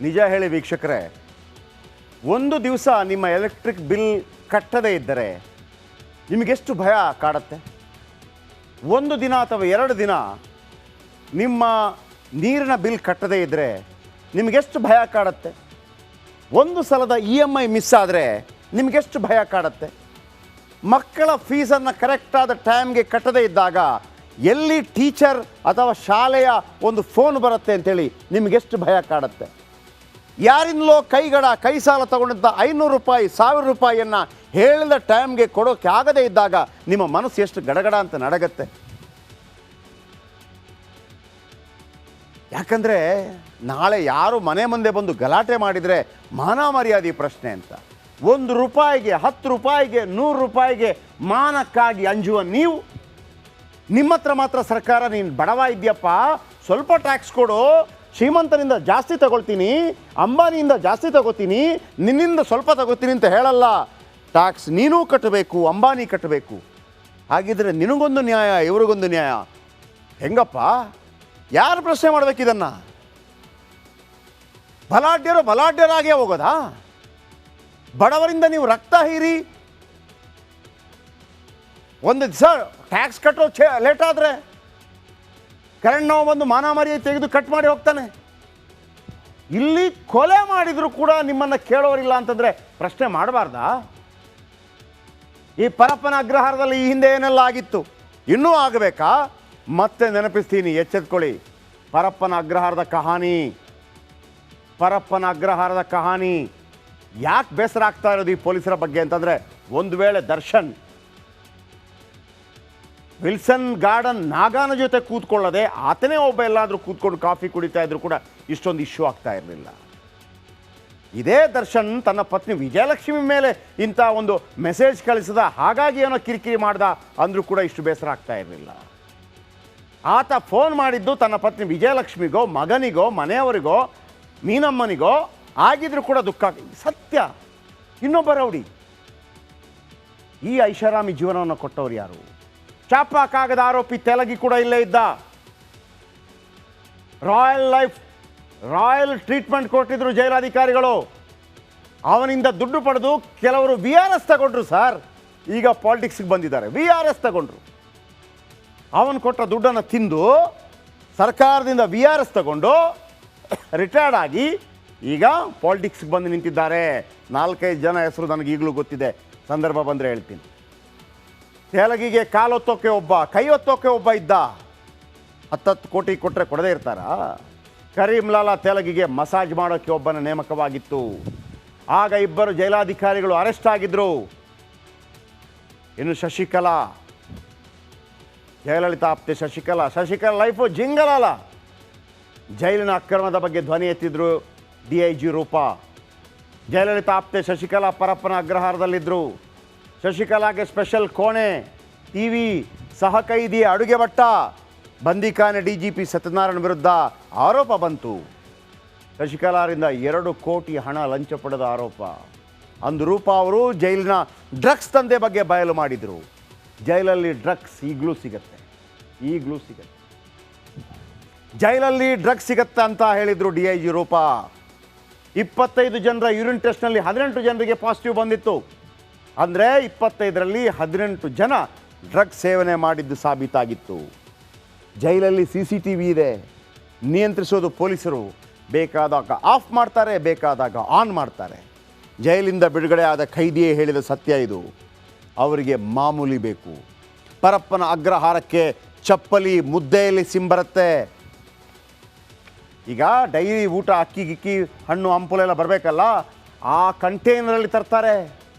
ನಿಜ ಹೇಳಿ ವೀಕ್ಷಕರೇ, ಒಂದು ದಿವಸ ನಿಮ್ಮ ಎಲೆಕ್ಟ್ರಿಕ್ ಬಿಲ್ ಕಟ್ಟದೇ ಇದ್ದರೆ ನಿಮಗೆಷ್ಟು ಭಯ ಕಾಡುತ್ತೆ? ಒಂದು ದಿನ ಅಥವಾ 2 ದಿನ ನಿಮ್ಮ ನೀರಿನ ಬಿಲ್ ಕಟ್ಟದೇ ಇದ್ದರೆ ನಿಮಗೆಷ್ಟು ಭಯ ಕಾಡುತ್ತೆ? ಒಂದು ಸಲದ EMI ಮಿಸ್ ಆದರೆ ನಿಮಗೆಷ್ಟು ಭಯ ಕಾಡುತ್ತೆ? ಮಕ್ಕಳ ಫೀಸನ್ನು ಕರೆಕ್ಟಾದ ಟೈಮ್ಗೆ ಕಟ್ಟದೇ ಇದ್ದಾಗ ಎಲ್ಲಿ ಟೀಚರ್ ಅಥವಾ ಶಾಲೆಯ ಒಂದು ಫೋನ್ ಬರುತ್ತೆ ಅಂತೇಳಿ ನಿಮಗೆಷ್ಟು ಭಯ ಕಾಡುತ್ತೆ? ಯಾರಿಂದಲೋ ಕೈ ಸಾಲ ತಗೊಂಡಿದ್ದ 500 ರೂಪಾಯಿ 1000 ರೂಪಾಯಿಯನ್ನು ಹೇಳಿದ ಟೈಮ್ಗೆ ಕೊಡೋಕ್ಕೆ ಆಗದೇ ಇದ್ದಾಗ ನಿಮ್ಮ ಮನಸ್ಸು ಎಷ್ಟು ಗಡಗಡ ಅಂತ ನಡಗತ್ತೆ. ಯಾಕಂದರೆ ನಾಳೆ ಯಾರು ಮನೆ ಮುಂದೆ ಬಂದು ಗಲಾಟೆ ಮಾಡಿದರೆ ಮಾನ ಮರ್ಯಾದೆ ಪ್ರಶ್ನೆ ಅಂತ. 1 ರೂಪಾಯಿಗೆ 10 ರೂಪಾಯಿಗೆ 100 ರೂಪಾಯಿಗೆ ಮಾನಕ್ಕಾಗಿ ಅಂಜುವ ನೀವು, ನಿಮ್ಮ ಹತ್ರ ಮಾತ್ರ ಸರ್ಕಾರ ನೀನು ಬಡವ ಇದೆಯಪ್ಪ ಸ್ವಲ್ಪ ಟ್ಯಾಕ್ಸ್ ಕೊಡು, ಶ್ರೀಮಂತನಿಂದ ಜಾಸ್ತಿ ತಗೊಳ್ತೀನಿ, ಅಂಬಾನಿಯಿಂದ ಜಾಸ್ತಿ ತಗೋತೀನಿ, ನಿನ್ನಿಂದ ಸ್ವಲ್ಪ ತಗೋತೀನಿ ಅಂತ ಹೇಳಲ್ಲ. ಟ್ಯಾಕ್ಸ್ ನೀನೂ ಕಟ್ಟಬೇಕು, ಅಂಬಾನಿ ಕಟ್ಟಬೇಕು. ಹಾಗಿದ್ರೆ ನಿನಗೊಂದು ನ್ಯಾಯ, ಇವ್ರಿಗೊಂದು ನ್ಯಾಯ. ಹೆಂಗಪ್ಪ? ಯಾರು ಪ್ರಶ್ನೆ ಮಾಡಬೇಕಿದನ್ನು? ಬಲಾಢ್ಯರಾಗೇ ಹೋಗೋದಾ? ಬಡವರಿಂದ ನೀವು ರಕ್ತ ಹೀರಿ ಒಂದು ದಿವಸ ಟ್ಯಾಕ್ಸ್ ಕಟ್ಟೋ ಲೇಟ್ ಆದರೆ ಕರೆಂಟ್ ನಾವು ಬಂದು ಮಾನಮಾರಿ ತೆಗೆದು ಕಟ್ ಮಾಡಿ ಹೋಗ್ತಾನೆ. ಇಲ್ಲಿ ಕೊಲೆ ಮಾಡಿದರೂ ಕೂಡ ನಿಮ್ಮನ್ನು ಕೇಳೋರಿಲ್ಲ ಅಂತಂದರೆ ಪ್ರಶ್ನೆ ಮಾಡಬಾರ್ದಾ? ಈ ಪರಪ್ಪನ ಅಗ್ರಹಾರದಲ್ಲಿ ಈ ಹಿಂದೆ ಏನೆಲ್ಲ ಆಗಿತ್ತು, ಇನ್ನೂ ಆಗಬೇಕಾ? ಮತ್ತೆ ನೆನಪಿಸ್ತೀನಿ, ಎಚ್ಚೆತ್ಕೊಳ್ಳಿ. ಪರಪ್ಪನ ಅಗ್ರಹಾರದ ಕಹಾನಿ ಯಾಕೆ ಬೇಸರ ಆಗ್ತಾ ಇರೋದು ಈ ಪೊಲೀಸರ ಬಗ್ಗೆ ಅಂತಂದರೆ, ಒಂದು ವೇಳೆ ದರ್ಶನ್ ವಿಲ್ಸನ್ ಗಾರ್ಡನ್ ನಾಗಾನ ಜೊತೆ ಕೂತ್ಕೊಳ್ಳದೆ ಆತನೇ ಒಬ್ಬ ಎಲ್ಲಾದರೂ ಕೂತ್ಕೊಂಡು ಕಾಫಿ ಕುಡಿತಾ ಇದ್ರು ಕೂಡ ಇಷ್ಟೊಂದು ಇಶ್ಯೂ ಆಗ್ತಾ ಇರಲಿಲ್ಲ. ಇದೇ ದರ್ಶನ್ ತನ್ನ ಪತ್ನಿ ವಿಜಯಲಕ್ಷ್ಮಿ ಮೇಲೆ ಇಂಥ ಒಂದು ಮೆಸೇಜ್ ಕಳಿಸಿದ, ಹಾಗಾಗಿ ಏನೋ ಕಿರಿಕಿರಿ ಮಾಡ್ದ ಅಂದರೂ ಕೂಡ ಇಷ್ಟು ಬೇಸರ ಆಗ್ತಾ ಇರಲಿಲ್ಲ. ಆತ ಫೋನ್ ಮಾಡಿದ್ದು ತನ್ನ ಪತ್ನಿ ವಿಜಯಲಕ್ಷ್ಮಿಗೋ, ಮಗನಿಗೋ, ಮನೆಯವರಿಗೋ, ಮೀನಮ್ಮನಿಗೋ ಆಗಿದ್ರೂ ಕೂಡ ದುಃಖ. ಸತ್ಯ. ಇನ್ನೊಬ್ಬ ರೌಡಿ. ಈ ಐಷಾರಾಮಿ ಜೀವನವನ್ನು ಕೊಟ್ಟವರು ಯಾರು? ಚಾಪಾಕಾಗದ ಆರೋಪಿ ತೆಲಗಿ ಕೂಡ ಇಲ್ಲೇ ಇದ್ದ. ರಾಯಲ್ ಟ್ರೀಟ್ಮೆಂಟ್ ಕೊಟ್ಟಿದ್ರು ಜೈಲಾಧಿಕಾರಿಗಳು. ಅವನಿಂದ ದುಡ್ಡು ಪಡೆದು ಕೆಲವರು VRS ತಗೊಂಡ್ರು ಸರ್. ಈಗ ಪಾಲಿಟಿಕ್ಸ್ಗೆ ಬಂದಿದ್ದಾರೆ, VRS ತಗೊಂಡ್ರು. ಅವನು ಕೊಟ್ಟ ದುಡ್ಡನ್ನು ತಿಂದು ಸರ್ಕಾರದಿಂದ VRS ತಗೊಂಡು ರಿಟೈರ್ಡ್ ಆಗಿ ಈಗ ಪಾಲಿಟಿಕ್ಸ್ಗೆ ಬಂದು ನಿಂತಿದ್ದಾರೆ. 4-5 ಜನ ಹೆಸರು ನನಗೆ ಈಗಲೂ ಗೊತ್ತಿದೆ, ಸಂದರ್ಭ ಬಂದರೆ ಹೇಳ್ತೀನಿ. ತೆಲಗಿಗೆ ಕಾಲೊತ್ತೋಕೆ ಒಬ್ಬ, ಕೈ ಒತ್ತೋಕೆ ಒಬ್ಬ ಇದ್ದ. 10 ಕೋಟಿ ಕೊಟ್ಟರೆ ಕೊಡದೇ ಇರ್ತಾರಾ? ಕರೀಂಲಾಲಾ ತೆಲಗಿಗೆ ಮಸಾಜ್ ಮಾಡೋಕ್ಕೆ ಒಬ್ಬನ ನೇಮಕವಾಗಿತ್ತು. ಆಗ 2 ಜೈಲಾಧಿಕಾರಿಗಳು ಅರೆಸ್ಟ್ ಆಗಿದ್ರು. ಇನ್ನು ಶಶಿಕಲಾ, ಜಯಲಲಿತಾ ಆಪ್ತೆ ಶಶಿಕಲಾ ಲೈಫು ಜಿಂಗಲಲ್ಲ. ಜೈಲಿನ ಅಕ್ರಮದ ಬಗ್ಗೆ ಧ್ವನಿ ಎತ್ತಿದ್ರು DIG ರೂಪಾ. ಜಯಲಲಿತಾ ಆಪ್ತೆ ಶಶಿಕಲಾ ಪರಪ್ಪನ ಅಗ್ರಹಾರದಲ್ಲಿದ್ದರು. ಶಶಿಕಲಾಗೆ ಸ್ಪೆಷಲ್ ಕೋಣೆ, TV, ಸಹ ಕೈದಿ ಅಡುಗೆ ಭಟ್ಟ. ಬಂದಿಖಾನೆ DGP ಸತ್ಯನಾರಾಯಣ ವಿರುದ್ಧ ಆರೋಪ ಬಂತು. ಶಶಿಕಲಾರಿಂದ 2 ಕೋಟಿ ಹಣ ಲಂಚ ಪಡೆದ ಆರೋಪ. ಅಂದು ರೂಪಾ ಅವರು ಜೈಲಿನ ಡ್ರಗ್ಸ್ ದಂಧೆ ಬಗ್ಗೆ ಬಯಲು ಮಾಡಿದರು. ಜೈಲಲ್ಲಿ ಡ್ರಗ್ಸ್ ಈಗಲೂ ಸಿಗತ್ತೆ. ಜೈಲಲ್ಲಿ ಡ್ರಗ್ಸ್ ಸಿಗತ್ತೆ ಅಂತ ಹೇಳಿದರು DIG ರೂಪಾ. 25 ಜನರ ಯೂರಿನ್ ಟೆಸ್ಟ್ನಲ್ಲಿ 18 ಜನರಿಗೆ ಪಾಸಿಟಿವ್ ಬಂದಿತ್ತು. ಅಂದರೆ 25ರಲ್ಲಿ 18 ಜನ ಡ್ರಗ್ಸ್ ಸೇವನೆ ಮಾಡಿದ್ದು ಸಾಬೀತಾಗಿತ್ತು. ಜೈಲಲ್ಲಿ CCTV ಇದೆ, ನಿಯಂತ್ರಿಸೋದು ಪೊಲೀಸರು. ಬೇಕಾದಾಗ ಆಫ್ ಮಾಡ್ತಾರೆ, ಬೇಕಾದಾಗ ಆನ್ ಮಾಡ್ತಾರೆ. ಜೈಲಿಂದ ಬಿಡುಗಡೆ ಆದ ಖೈದಿಯೇ ಹೇಳಿದ ಸತ್ಯ ಇದು. ಅವರಿಗೆ ಮಾಮೂಲಿ ಬೇಕು. ಪರಪ್ಪನ ಅಗ್ರಹಾರಕ್ಕೆ ಚಪ್ಪಲಿ ಮುದ್ದೆಯಲ್ಲಿ ಸಿಂಬರುತ್ತೆ. ಈಗ ಡೈಲಿ ಊಟ ಅಕ್ಕಿ ಗಿಕ್ಕಿ ಹಣ್ಣು ಹಂಪಲೆಲ್ಲ ಬರಬೇಕಲ್ಲ, ಆ ಕಂಟೈನರಲ್ಲಿ ತರ್ತಾರೆ.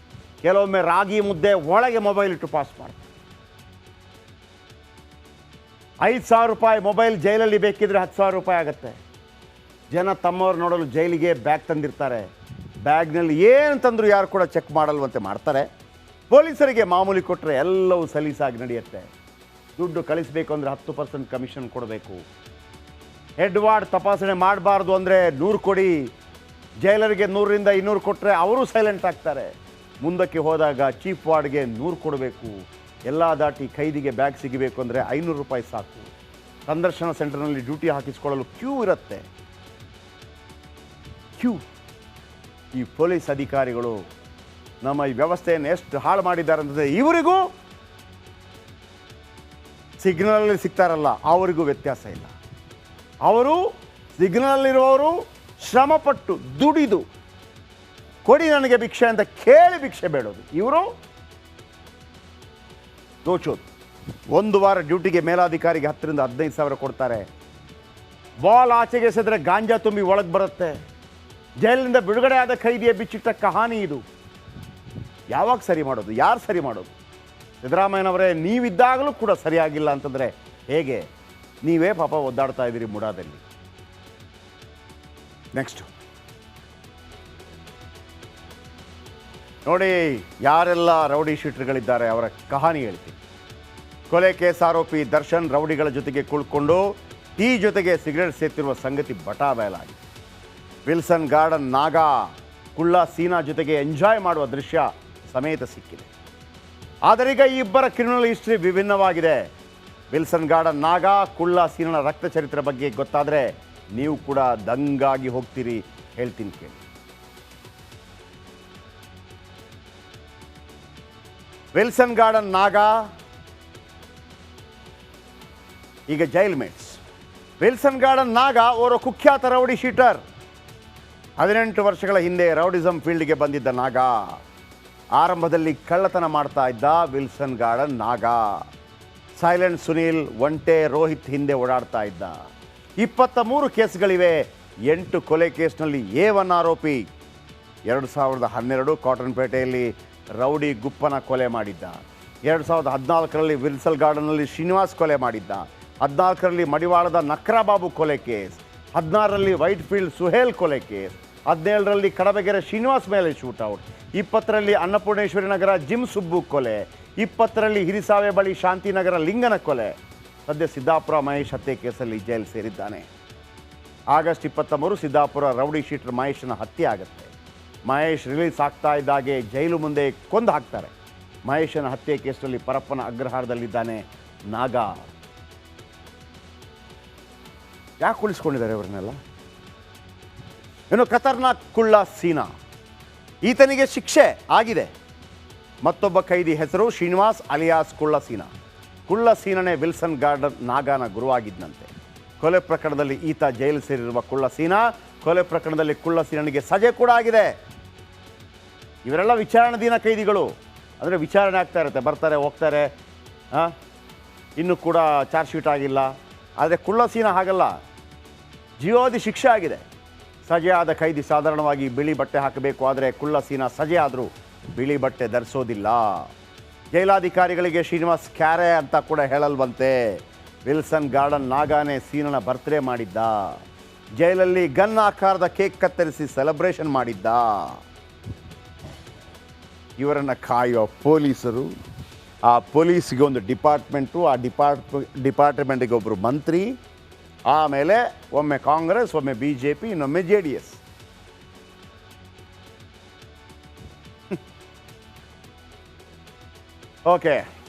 ಕೆಲವೊಮ್ಮೆ ರಾಗಿ ಮುದ್ದೆ ಒಳಗೆ ಮೊಬೈಲ್ ಇಟ್ಟು ಪಾಸ್ ಮಾಡ್ತಾರೆ. 5,000 ರೂಪಾಯಿ ಮೊಬೈಲ್ ಜೈಲಲ್ಲಿ ಬೇಕಿದ್ರೆ 10,000 ರೂಪಾಯಿ ಆಗುತ್ತೆ. ಜನ ತಮ್ಮವ್ರು ನೋಡಲು ಜೈಲಿಗೆ ಬ್ಯಾಗ್ ತಂದಿರ್ತಾರೆ. ಬ್ಯಾಗ್ನಲ್ಲಿ ಏನು ತಂದರೂ ಯಾರು ಕೂಡ ಚೆಕ್ ಮಾಡಲ್ವಂತೆ ಮಾಡ್ತಾರೆ. ಪೊಲೀಸರಿಗೆ ಮಾಮೂಲಿ ಕೊಟ್ಟರೆ ಎಲ್ಲವೂ ಸಲೀಸಾಗಿ ನಡೆಯುತ್ತೆ. ದುಡ್ಡು ಕಳಿಸಬೇಕು ಅಂದರೆ 10% ಕಮಿಷನ್ ಕೊಡಬೇಕು. ಹೆಡ್ ವಾರ್ಡ್ ತಪಾಸಣೆ ಮಾಡಬಾರ್ದು ಅಂದರೆ 100 ಕೊಡಿ. ಜೈಲರಿಗೆ 100ರಿಂದ 200 ಕೊಟ್ಟರೆ ಅವರು ಸೈಲೆಂಟ್ ಆಗ್ತಾರೆ. ಮುಂದಕ್ಕೆ ಹೋದಾಗ ಚೀಫ್ ವಾರ್ಡ್ಗೆ 100 ಕೊಡಬೇಕು. ಎಲ್ಲ ದಾಟಿ ಖೈದಿಗೆ ಬ್ಯಾಗ್ ಸಿಗಬೇಕು ಅಂದರೆ 500 ರೂಪಾಯಿ ಸಾಕು. ಸಂದರ್ಶನ ಸೆಂಟರ್ನಲ್ಲಿ ಡ್ಯೂಟಿ ಹಾಕಿಸ್ಕೊಳ್ಳಲು ಕ್ಯೂ ಇರುತ್ತೆ. ಕ್ಯೂ. ಈ ಪೊಲೀಸ್ ಅಧಿಕಾರಿಗಳು ನಮ್ಮ ಈ ವ್ಯವಸ್ಥೆಯನ್ನು ಎಷ್ಟು ಹಾಳು ಮಾಡಿದ್ದಾರೆ ಅಂತಂದರೆ ಇವರಿಗೂ ಸಿಗ್ನಲಲ್ಲಿ ಸಿಗ್ತಾರಲ್ಲ ಅವರಿಗೂ ವ್ಯತ್ಯಾಸ ಇಲ್ಲ. ಅವರು ಸಿಗ್ನಲಲ್ಲಿರುವವರು ಶ್ರಮಪಟ್ಟು ದುಡಿದು ಕೊಡಿ ನನಗೆ ಭಿಕ್ಷೆ ಅಂತ ಕೇಳಿ ಭಿಕ್ಷೆ ಬೇಡೋದು. ಇವರು ದೋಚೋದು. ಒಂದು ವಾರ ಡ್ಯೂಟಿಗೆ ಮೇಲಾಧಿಕಾರಿಗೆ 10,000 ರಿಂದ 15,000 ಕೊಡ್ತಾರೆ. ಬಾಲ್ ಆಚೆಗೆ ಎಸೆದ್ರೆ ಗಾಂಜಾ ತುಂಬಿ ಒಳಗೆ ಬರುತ್ತೆ. ಜೈಲಿನಿಂದ ಬಿಡುಗಡೆ ಆದ ಖೈದಿಯ ಬಿಚ್ಚಿಟ್ಟ ಕಹಾನಿ ಇದು. ಯಾವಾಗ ಸರಿ ಮಾಡೋದು? ಯಾರು ಸರಿ ಮಾಡೋದು? ಸಿದ್ದರಾಮಯ್ಯನವರೇ, ನೀವಿದ್ದಾಗಲೂ ಕೂಡ ಸರಿಯಾಗಿಲ್ಲ ಅಂತಂದರೆ ಹೇಗೆ? ನೀವೇ ಪಾಪ ಒದ್ದಾಡ್ತಾ ಇದ್ದೀರಿ ಮುಡಾದಲ್ಲಿ. ನೆಕ್ಸ್ಟು ನೋಡಿ, ಯಾರೆಲ್ಲ ರೌಡಿ ಶೀಟರ್ಗಳಿದ್ದಾರೆ ಅವರ ಕಹಾನಿ ಹೇಳ್ತೀನಿ. ಕೊಲೆ ಕೇಸ್ ಆರೋಪಿ ದರ್ಶನ್ ರೌಡಿಗಳ ಜೊತೆಗೆ ಕುಳ್ಕೊಂಡು ಟೀ ಜೊತೆಗೆ ಸಿಗರೇಟ್ ಸೇರ್ತಿರುವ ಸಂಗತಿ ಬಟಾ ಬಯಲಾಗಿದೆ. ವಿಲ್ಸನ್ ಗಾರ್ಡನ್ ನಾಗಾ ಕುಳ್ಳ ಸೀನಾ ಜೊತೆಗೆ ಎಂಜಾಯ್ ಮಾಡುವ ದೃಶ್ಯ ಸಮೇತ ಸಿಕ್ಕಿದೆ. ಆದರೀಗ ಈ ಇಬ್ಬರ ಕ್ರಿಮಿನಲ್ ಹಿಸ್ಟ್ರಿ ವಿಭಿನ್ನವಾಗಿದೆ. ವಿಲ್ಸನ್ ಗಾರ್ಡನ್ ನಾಗಾ ಕುಳ್ಳ ಸೀನನ ರಕ್ತ ಚರಿತ್ರೆ ಬಗ್ಗೆ ಗೊತ್ತಾದರೆ ನೀವು ಕೂಡ ದಂಗಾಗಿ ಹೋಗ್ತೀರಿ. ಹೇಳ್ತೀನಿ ಕೇಳಿ. ವಿಲ್ಸನ್ ಗಾರ್ಡನ್ ನಾಗಾ ಈಗ jail mates. Wilson garden Naga ಓರ್ವ ಕುಖ್ಯಾತ ರೌಡಿ ಶೀಟರ್. 18 ವರ್ಷಗಳ ಹಿಂದೆ ರೌಡಿಸಮ್ ಫೀಲ್ಡ್ಗೆ ಬಂದಿದ್ದ ನಾಗಾ. ಆರಂಭದಲ್ಲಿ ಕಳ್ಳತನ ಮಾಡ್ತಾ ಇದ್ದ Wilson garden Naga. Silent Sunil, ಒಂಟೆ ರೋಹಿತ್ ಹಿಂದೆ ಓಡಾಡ್ತಾ ಇದ್ದ. 23 ಕೇಸ್ಗಳಿವೆ. 8 ಕೊಲೆ ಕೇಸ್ನಲ್ಲಿ A1 ಆರೋಪಿ. 2012 ಕಾಟನ್ಪೇಟೆಯಲ್ಲಿ ರೌಡಿ ಗುಪ್ಪನ ಕೊಲೆ ಮಾಡಿದ್ದ. 2014ರಲ್ಲಿ ವಿಲ್ಸನ್ ಗಾರ್ಡನ್ನಲ್ಲಿ ಶ್ರೀನಿವಾಸ್ ಕೊಲೆ ಮಾಡಿದ್ದ. 14ರಲ್ಲಿ ಮಡಿವಾಳದ ನಕ್ರಾಬಾಬು ಕೊಲೆ ಕೇಸ್. 16ರಲ್ಲಿ ವೈಟ್ ಫೀಲ್ಡ್ ಸುಹೇಲ್ ಕೊಲೆ ಕೇಸ್. 17ರಲ್ಲಿ ಕಡಬಗೆರೆ ಶ್ರೀನಿವಾಸ್ ಮೇಲೆ ಶೂಟೌಟ್. 20ರಲ್ಲಿ ಅನ್ನಪೂರ್ಣೇಶ್ವರಿ ನಗರ ಜಿಮ್ ಸುಬ್ಬು ಕೊಲೆ. 20ರಲ್ಲಿ ಹಿರಿಸಾವೆ ಬಳಿ ಶಾಂತಿನಗರ ಲಿಂಗನ ಕೊಲೆ. ಸದ್ಯ ಸಿದ್ದಾಪುರ ಮಹೇಶ್ ಹತ್ಯೆ ಕೇಸಲ್ಲಿ ಜೈಲು ಸೇರಿದ್ದಾನೆ. ಆಗಸ್ಟ್ 23 ಸಿದ್ದಾಪುರ ರೌಡಿ ಶೀಟರ್ ಮಹೇಶನ ಹತ್ಯೆ ಆಗುತ್ತೆ. ಮಹೇಶ್ ರಿಲೀಸ್ ಆಗ್ತಾ ಇದ್ದಾಗೆ ಜೈಲು ಮುಂದೆ ಕೊಂದು ಹಾಕ್ತಾರೆ. ಮಹೇಶನ ಹತ್ಯೆ ಕೇಸಲ್ಲಿ ಪರಪ್ಪನ ಅಗ್ರಹಾರದಲ್ಲಿದ್ದಾನೆ ನಾಗಾ. ಯಾಕೆ ಉಳಿಸ್ಕೊಂಡಿದ್ದಾರೆ ಇವರನ್ನೆಲ್ಲ? ಇನ್ನು ಖತರ್ನಾಕ್ ಕುಳ್ಳ ಸೀನಾ, ಈತನಿಗೆ ಶಿಕ್ಷೆ ಆಗಿದೆ. ಮತ್ತೊಬ್ಬ ಖೈದಿ ಹೆಸರು ಶ್ರೀನಿವಾಸ್ ಅಲಿಯಾಸ್ ಕುಳ್ಳ ಸೀನಾ. ಕುಳ್ಳ ಸೀನನೇ ವಿಲ್ಸನ್ ಗಾರ್ಡನ್ ನಾಗಾನ ಗುರುವಾಗಿದ್ದಂತೆ. ಕೊಲೆ ಪ್ರಕರಣದಲ್ಲಿ ಈತ ಜೈಲು ಸೇರಿರುವ ಕುಳ್ಳ ಸೀನಾ. ಕೊಲೆ ಪ್ರಕರಣದಲ್ಲಿ ಕುಳ್ಳ ಸೀನನಿಗೆ ಸಜೆ ಕೂಡ ಆಗಿದೆ. ಇವರೆಲ್ಲ ವಿಚಾರಣಾಧೀನ ಕೈದಿಗಳು. ಅಂದರೆ ವಿಚಾರಣೆ ಆಗ್ತಾ ಇರುತ್ತೆ, ಬರ್ತಾರೆ ಹೋಗ್ತಾರೆ. ಇನ್ನೂ ಕೂಡ ಚಾರ್ಜ್ ಶೀಟ್ ಆಗಿಲ್ಲ. ಆದರೆ ಕುಳ್ಳ ಸೀನಾ ಹಾಗಲ್ಲ, ಜೀವಾವಧಿ ಶಿಕ್ಷೆ ಆಗಿದೆ. ಸಜೆ ಆದ ಖೈದಿ ಸಾಧಾರಣವಾಗಿ ಬಿಳಿ ಬಟ್ಟೆ ಹಾಕಬೇಕು. ಆದರೆ ಕುಳ್ಳ ಸೀನಾ ಸಜೆ ಆದರೂ ಬಿಳಿ ಬಟ್ಟೆ ಧರಿಸೋದಿಲ್ಲ. ಜೈಲಾಧಿಕಾರಿಗಳಿಗೆ ಶ್ರೀನಿವಾಸ್ ಕ್ಯಾರೆ ಅಂತ ಕೂಡ ಹೇಳಲ್ವಂತೆ. ವಿಲ್ಸನ್ ಗಾರ್ಡನ್ ನಾಗಾನೇ ಸೀನನ ಬರ್ತ್ಡೇ ಮಾಡಿದ್ದ. ಜೈಲಲ್ಲಿ ಗನ್ ಆಕಾರದ ಕೇಕ್ ಕತ್ತರಿಸಿ ಸೆಲೆಬ್ರೇಷನ್ ಮಾಡಿದ್ದ. ಇವರನ್ನು ಕಾಯುವ ಪೊಲೀಸರು, ಆ ಪೊಲೀಸಿಗೆ ಒಂದು ಡಿಪಾರ್ಟ್ಮೆಂಟು, ಆ ಡಿಪಾರ್ಟ್ಮೆಂಟಿಗೆ ಒಬ್ಬರು ಮಂತ್ರಿ, ಆಮೇಲೆ ಒಮ್ಮೆ ಕಾಂಗ್ರೆಸ್, ಒಮ್ಮೆ BJP, ಇನ್ನೊಮ್ಮೆ JDS. ಓಕೆ.